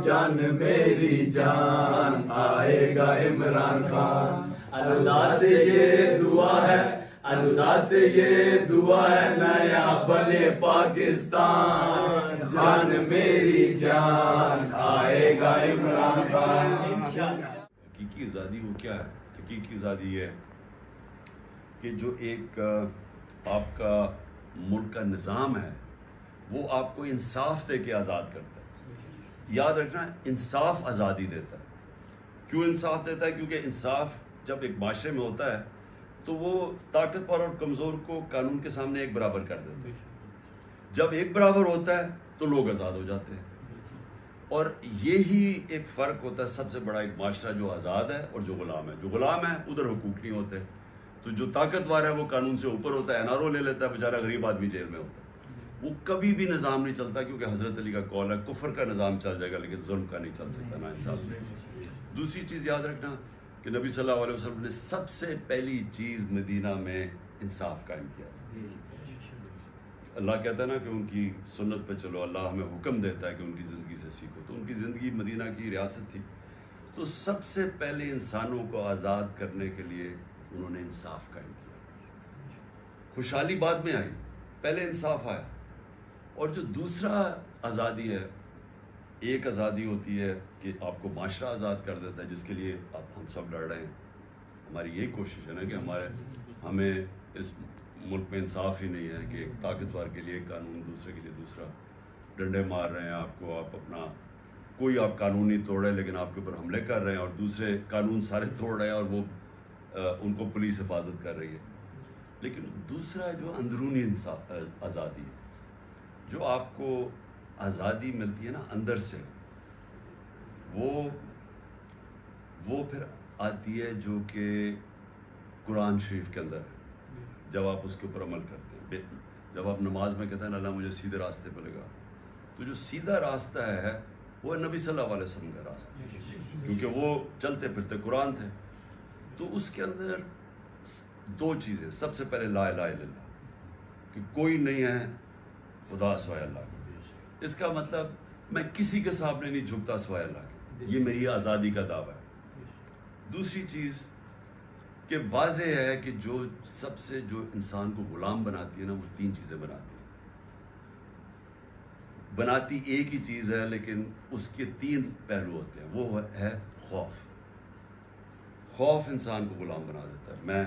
جان میری جان آئے گا عمران خان، اللہ سے یہ دعا ہے، اللہ سے یہ دعا ہے نیا بنے پاکستان، جان میری جان آئے گا عمران خان انشاءاللہ۔ حقیقی آزادی وہ کیا ہے؟ حقیقی آزادی یہ ہے کہ جو ایک آپ کا ملک کا نظام ہے وہ آپ کو انصاف دے کے آزاد کرتا ہے۔ یاد رکھنا، انصاف آزادی دیتا ہے۔ کیوں انصاف دیتا ہے؟ کیونکہ انصاف جب ایک معاشرے میں ہوتا ہے تو وہ طاقتور اور کمزور کو قانون کے سامنے ایک برابر کر دیتا ہے۔ جب ایک برابر ہوتا ہے تو لوگ آزاد ہو جاتے ہیں، اور یہی ایک فرق ہوتا ہے سب سے بڑا ایک معاشرہ جو آزاد ہے اور جو غلام ہے۔ جو غلام ہے ادھر حقوق نہیں ہوتے، تو جو طاقتور ہے وہ قانون سے اوپر ہوتا ہے، این آر او لے لیتا ہے، بیچارہ غریب آدمی جیل میں ہوتا ہے۔ وہ کبھی بھی نظام نہیں چلتا، کیونکہ حضرت علی کا قول ہے کفر کا نظام چل جائے گا لیکن ظلم کا نہیں چل سکتا، نا انصاف سے۔ دوسری چیز یاد رکھنا کہ نبی صلی اللہ علیہ وسلم نے سب سے پہلی چیز مدینہ میں انصاف قائم کیا تھا۔ اللہ کہتا ہے نا کہ ان کی سنت پہ چلو، اللہ ہمیں حکم دیتا ہے کہ ان کی زندگی سے سیکھو، تو ان کی زندگی مدینہ کی ریاست تھی، تو سب سے پہلے انسانوں کو آزاد کرنے کے لیے انہوں نے انصاف قائم کیا۔ خوشحالی بعد میں آئی، پہلے انصاف آیا۔ اور جو دوسرا آزادی ہے، ایک آزادی ہوتی ہے کہ آپ کو معاشرہ آزاد کر دیتا ہے، جس کے لیے ہم سب لڑ رہے ہیں۔ ہماری یہی کوشش ہے نا کہ ہمیں اس ملک میں انصاف ہی نہیں ہے کہ ایک طاقتور کے لیے ایک قانون، دوسرے کے لیے دوسرا، ڈنڈے مار رہے ہیں آپ کو، آپ اپنا کوئی آپ قانون نہیں توڑ رہے لیکن آپ کے اوپر حملے کر رہے ہیں، اور دوسرے قانون سارے توڑ رہے ہیں اور وہ ان کو پولیس حفاظت کر رہی ہے۔ لیکن دوسرا جو اندرونی آزادی ہے، جو آپ کو آزادی ملتی ہے نا اندر سے، وہ پھر آتی ہے جو کہ قرآن شریف کے اندر ہے۔ جب آپ اس کے اوپر عمل کرتے ہیں، جب آپ نماز میں کہتے ہیں اللہ مجھے سیدھے راستے پہ لگا، تو جو سیدھا راستہ ہے وہ نبی صلی اللہ علیہ وسلم کا راستہ، کیونکہ وہ چلتے پھرتے قرآن تھے۔ تو اس کے اندر دو چیزیں، سب سے پہلے لا الہ الا اللہ، کہ کوئی نہیں ہے خدا سوائے اللہ کے۔ اس کا مطلب میں کسی کے سامنے نہیں جھکتا سوائے اللہ کے، یہ میری آزادی کا دعویٰ ہے۔ دوسری چیز کہ واضح ہے کہ جو سب سے جو انسان کو غلام بناتی ہے نا، وہ تین چیزیں بناتی ایک ہی چیز ہے، لیکن اس کے تین پہلو ہوتے ہیں۔ وہ ہے خوف۔ خوف انسان کو غلام بنا دیتا ہے۔ میں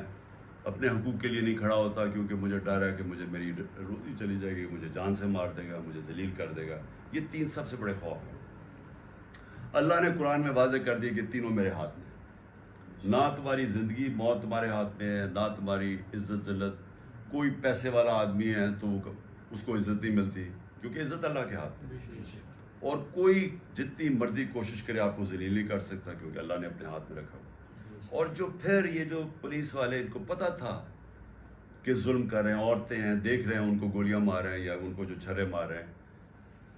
اپنے حقوق کے لیے نہیں کھڑا ہوتا کیونکہ مجھے ڈر ہے کہ مجھے میری روزی چلی جائے گی، مجھے جان سے مار دے گا، مجھے ذلیل کر دے گا۔ یہ تین سب سے بڑے خوف ہیں۔ اللہ نے قرآن میں واضح کر دیا کہ تینوں میرے ہاتھ میں ہیں۔ نہ تمہاری زندگی موت تمہارے ہاتھ میں ہے، نہ تمہاری عزت ذلت۔ کوئی پیسے والا آدمی ہے تو اس کو عزت نہیں ملتی، کیونکہ عزت اللہ کے ہاتھ میں ہے، اور کوئی جتنی مرضی کوشش کرے آپ کو ذلیل نہیں کر سکتا، کیونکہ اللہ نے اپنے ہاتھ میں رکھا ہوا۔ اور جو پھر یہ جو پولیس والے، ان کو پتہ تھا کہ ظلم کر رہے ہیں، عورتیں ہیں دیکھ رہے ہیں ان کو گولیاں مار رہے ہیں یا ان کو جو چھرے مار رہے ہیں،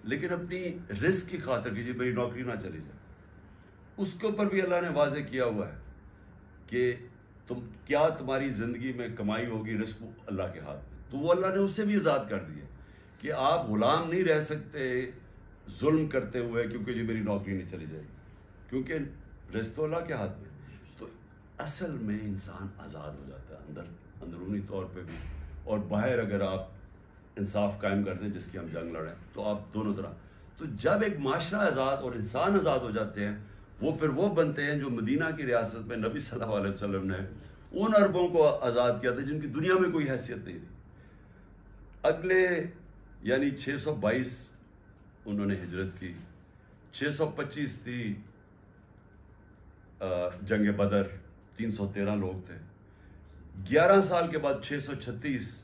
لیکن اپنی رزق کی خاطر کیجیے میری نوکری نہ چلی جائے، اس کے اوپر بھی اللہ نے واضح کیا ہوا ہے کہ کیا تمہاری زندگی میں کمائی ہوگی، رزق اللہ کے ہاتھ میں۔ تو وہ اللہ نے اسے بھی آزاد کر دیا کہ آپ غلام نہیں رہ سکتے ظلم کرتے ہوئے، کیونکہ یہ میری نوکری نہیں چلی جائے گی، کیونکہ رزق تو اللہ کے ہاتھ میں۔ تو اصل میں انسان آزاد ہو جاتا ہے اندرونی طور پہ بھی، اور باہر اگر آپ انصاف قائم کر دیں، جس کی ہم جنگ لڑیں، تو آپ دونوں طرح۔ تو جب ایک معاشرہ آزاد اور انسان آزاد ہو جاتے ہیں، وہ پھر وہ بنتے ہیں جو مدینہ کی ریاست میں نبی صلی اللہ علیہ وسلم نے ان عربوں کو آزاد کیا تھا جن کی دنیا میں کوئی حیثیت نہیں تھی۔ اگلے یعنی 622 انہوں نے ہجرت کی، 625 تھی جنگ بدر، 313 لوگ تھے۔ 11 سال کے بعد 636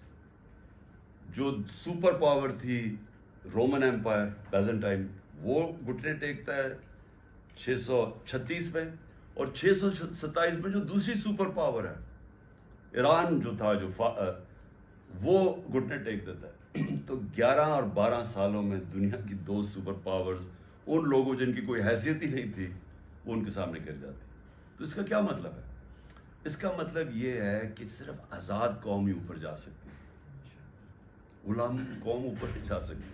جو سپر پاور تھی رومن ایمپائر بیزنٹائن، وہ گھٹنے ٹیکتا ہے 636 میں، اور 627 میں جو دوسری سپر پاور ہے ایران جو تھا، وہ گھٹنے ٹیک دیتا ہے۔ تو 11 اور 12 سالوں میں دنیا کی دو سپر پاورز، ان لوگوں جن کی کوئی حیثیت ہی نہیں تھی، وہ ان کے سامنے گر جاتی۔ تو اس کا کیا مطلب ہے؟ اس کا مطلب یہ ہے کہ صرف آزاد قوم ہی اوپر جا سکتی ہے، غلام قوم اوپر نہیں جا سکتی.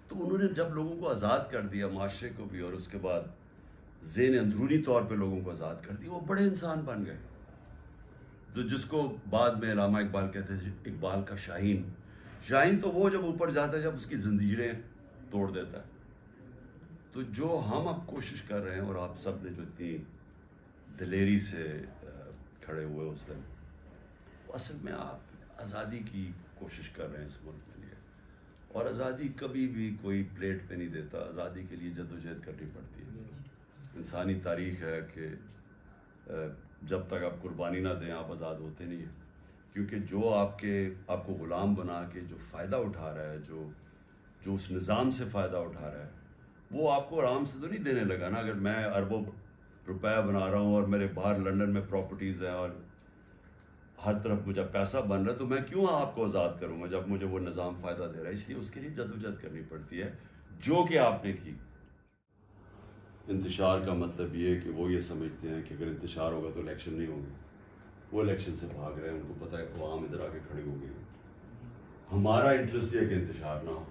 تو انہوں نے جب لوگوں کو آزاد کر دیا، معاشرے کو بھی، اور اس کے بعد ذہن اندرونی طور پہ لوگوں کو آزاد کر دیا، وہ بڑے انسان بن گئے. تو جس کو بعد میں علامہ اقبال کہتے ہیں اقبال کا شاہین. شاہین تو وہ جب اوپر جاتا ہے جب اس کی زنجیریں توڑ دیتا ہے. تو جو ہم اب کوشش کر رہے ہیں، اور آپ سب نے جو اتنی دلیری سے کھڑے ہوئے اس دن، اصل میں آپ آزادی کی کوشش کر رہے ہیں اس ملک کے لیے. اور آزادی کبھی بھی کوئی پلیٹ پہ نہیں دیتا، آزادی کے لیے جدوجہد کرنی پڑتی ہے. انسانی تاریخ ہے کہ جب تک آپ قربانی نہ دیں آپ آزاد ہوتے نہیں ہیں. کیونکہ جو آپ کو غلام بنا کے جو فائدہ اٹھا رہا ہے، جو اس نظام سے فائدہ اٹھا رہا ہے، وہ آپ کو آرام سے تو نہیں دینے لگا نا. اگر میں اربوں روپے بنا رہا ہوں اور میرے باہر لنڈن میں پراپرٹیز ہیں اور ہر طرف مجھے پیسہ بن رہا ہے، تو میں کیوں آپ کو آزاد کروں گا جب مجھے وہ نظام فائدہ دے رہا ہے. اس لیے اس کے لیے جدوجہد کرنی پڑتی ہے، جو کہ آپ نے کی. انتشار کا مطلب یہ ہے کہ وہ یہ سمجھتے ہیں کہ اگر انتشار ہوگا تو الیکشن نہیں ہوگی. وہ الیکشن سے بھاگ رہے ہیں، ان کو پتہ ہے عوام ادھر آ کے کھڑی ہو گئی. ہمارا انٹرسٹ یہ ہے کہ انتشار نہ ہو.